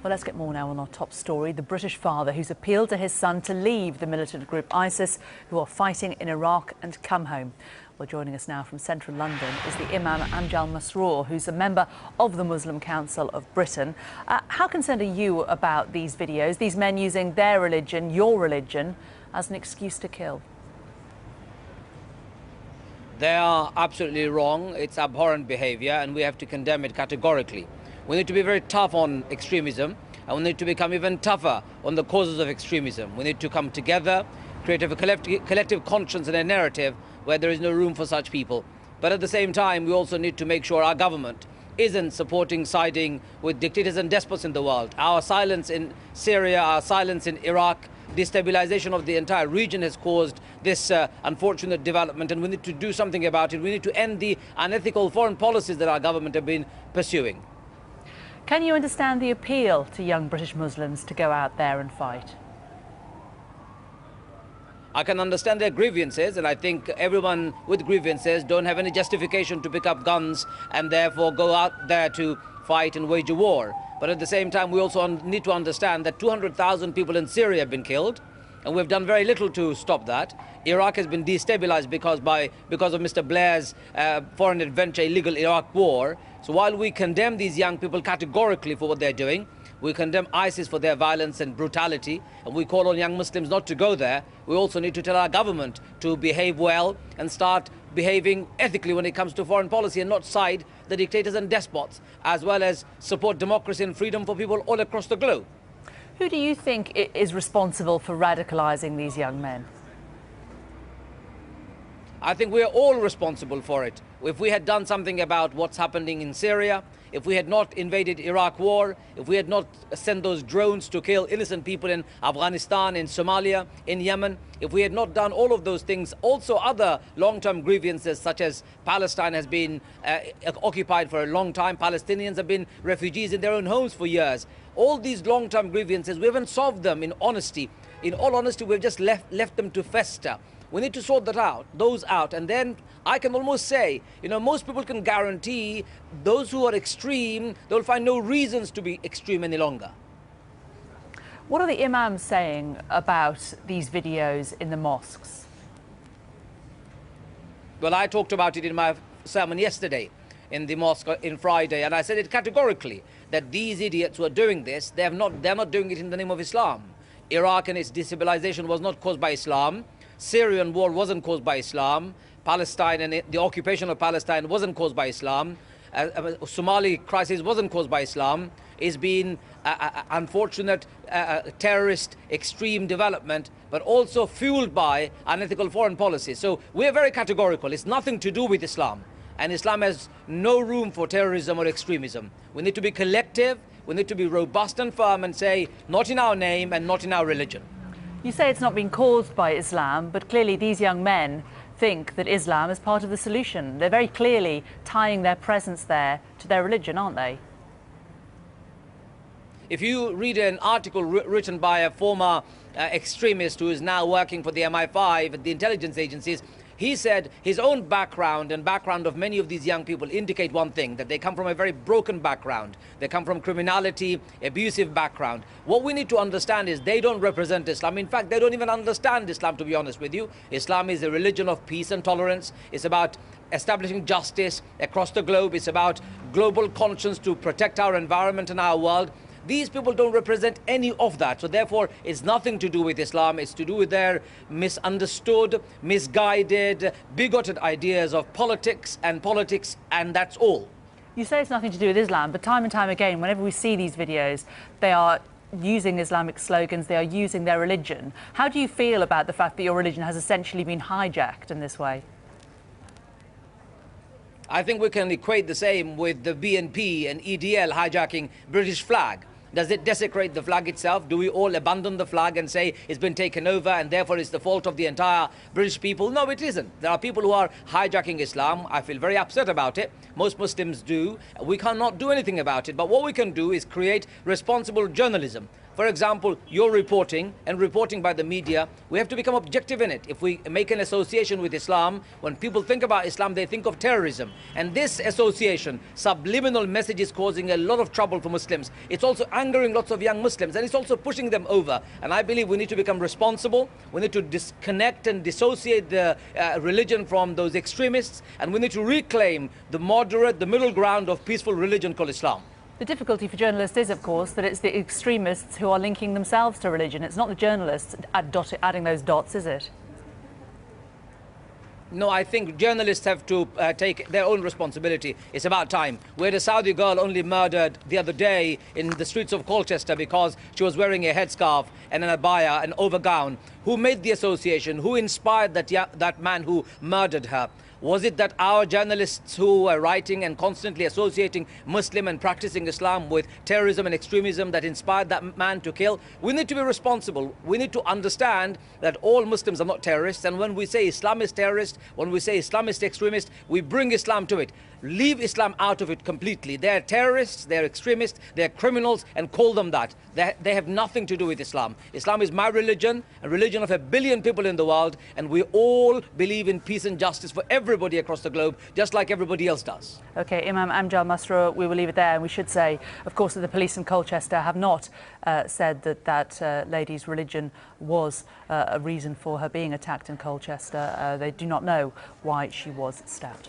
Well, let's get more now on our top story. The British father who's appealed to his son to leave the militant group ISIS, who are fighting in Iraq, and come home. Well, joining us now from central London is the Imam Ajmel Masroor, who's a member of the Muslim Council of Britain. How concerned are you about these videos, these men using their religion, your religion, as an excuse to kill? They are absolutely wrong. It's abhorrent behavior, and we have to condemn it categorically. We need to be very tough on extremism, and we need to become even tougher on the causes of extremism. We need to come together, create a collective conscience and a narrative where there is no room for such people. But at the same time, we also need to make sure our government isn't siding with dictators and despots in the world. Our silence in Syria, our silence in Iraq, destabilization of the entire region has caused this unfortunate development, and we need to do something about it. We need to end the unethical foreign policies that our government have been pursuing. Can you understand the appeal to young British Muslims to go out there and fight? I can understand their grievances, and I think everyone with grievances don't have any justification to pick up guns and therefore go out there to fight and wage a war. But at the same time, we also need to understand that 200,000 people in Syria have been killed, and we've done very little to stop that. Iraq has been destabilized because of Mr. Blair's foreign adventure, illegal Iraq war. So while we condemn these young people categorically for what they're doing, we condemn ISIS for their violence and brutality, and we call on young Muslims not to go there. We also need to tell our government to behave well and start behaving ethically when it comes to foreign policy, and not side the dictators and despots, as well as support democracy and freedom for people all across the globe. Who do you think is responsible for radicalizing these young men? I think we are all responsible for it. If we had done something about what's happening in Syria, if we had not invaded Iraq war, if we had not sent those drones to kill innocent people in Afghanistan, in Somalia, in Yemen, if we had not done all of those things, also other long-term grievances such as Palestine has been occupied for a long time, Palestinians have been refugees in their own homes for years. All these long-term grievances, we haven't solved them in honesty. In all honesty, we've just left them to fester. We need to sort those out, and then I can almost say, most people can guarantee those who are extreme, they'll find no reasons to be extreme any longer. What are the imams saying about these videos in the mosques? Well, I talked about it in my sermon yesterday in the mosque in Friday, and I said it categorically that these idiots who are doing this, they're not doing it in the name of Islam. Iraq and its destabilization was not caused by Islam. Syrian war wasn't caused by Islam. Palestine and the occupation of Palestine wasn't caused by Islam. Somali crisis wasn't caused by Islam. It's been unfortunate terrorist extreme development, but also fueled by unethical foreign policy. So we are very categorical. It's nothing to do with Islam. And Islam has no room for terrorism or extremism. We need to be collective. We need to be robust and firm and say, not in our name and not in our religion. You say it's not been caused by Islam, but clearly these young men think that Islam is part of the solution. They're very clearly tying their presence there to their religion, aren't they? If you read an article written by a former extremist who is now working for the MI5, the intelligence agencies, he said his own background and background of many of these young people indicate one thing, that they come from a very broken background. They come from criminality, abusive background. What we need to understand is they don't represent Islam. In fact, they don't even understand Islam, to be honest with you. Islam is a religion of peace and tolerance. It's about establishing justice across the globe. It's about global conscience to protect our environment and our world. These people don't represent any of that. So therefore, it's nothing to do with Islam. It's to do with their misunderstood, misguided, bigoted ideas of politics, and that's all. You say it's nothing to do with Islam, but time and time again, whenever we see these videos, they are using Islamic slogans, they are using their religion. How do you feel about the fact that your religion has essentially been hijacked in this way? I think we can equate the same with the BNP and EDL hijacking British flag. Does it desecrate the flag itself? Do we all abandon the flag and say it's been taken over and therefore it's the fault of the entire British people? No, it isn't. There are people who are hijacking Islam. I feel very upset about it. Most Muslims do. We cannot do anything about it. But what we can do is create responsible journalism For example, your reporting and reporting by the media, we have to become objective in it. If we make an association with Islam, when people think about Islam, they think of terrorism. And this association, subliminal message, is causing a lot of trouble for Muslims. It's also angering lots of young Muslims, and it's also pushing them over. And I believe we need to become responsible. We need to disconnect and dissociate the religion from those extremists, and we need to reclaim the moderate, the middle ground of peaceful religion called Islam. The difficulty for journalists is, of course, that it's the extremists who are linking themselves to religion. It's not the journalists adding those dots, is it? No, I think journalists have to take their own responsibility. It's about time. We had a Saudi girl only murdered the other day in the streets of Colchester because she was wearing a headscarf and an abaya, an overgown. Who made the association? Who inspired that man who murdered her? Was it that our journalists who were writing and constantly associating Muslim and practicing Islam with terrorism and extremism that inspired that man to kill? We need to be responsible. We need to understand that all Muslims are not terrorists, and when we say Islam is terrorist, when we say Islam is extremist, we bring Islam to it. Leave Islam out of it completely. They're terrorists, they're extremists, they're criminals, and call them that. They have nothing to do with Islam. Islam is my religion, a religion of 1 billion people in the world, and we all believe in peace and justice for everybody across the globe, just like everybody else does. OK, Imam Amjad Masroor, we will leave it there. And we should say, of course, that the police in Colchester have not said that that lady's religion was a reason for her being attacked in Colchester. They do not know why she was stabbed.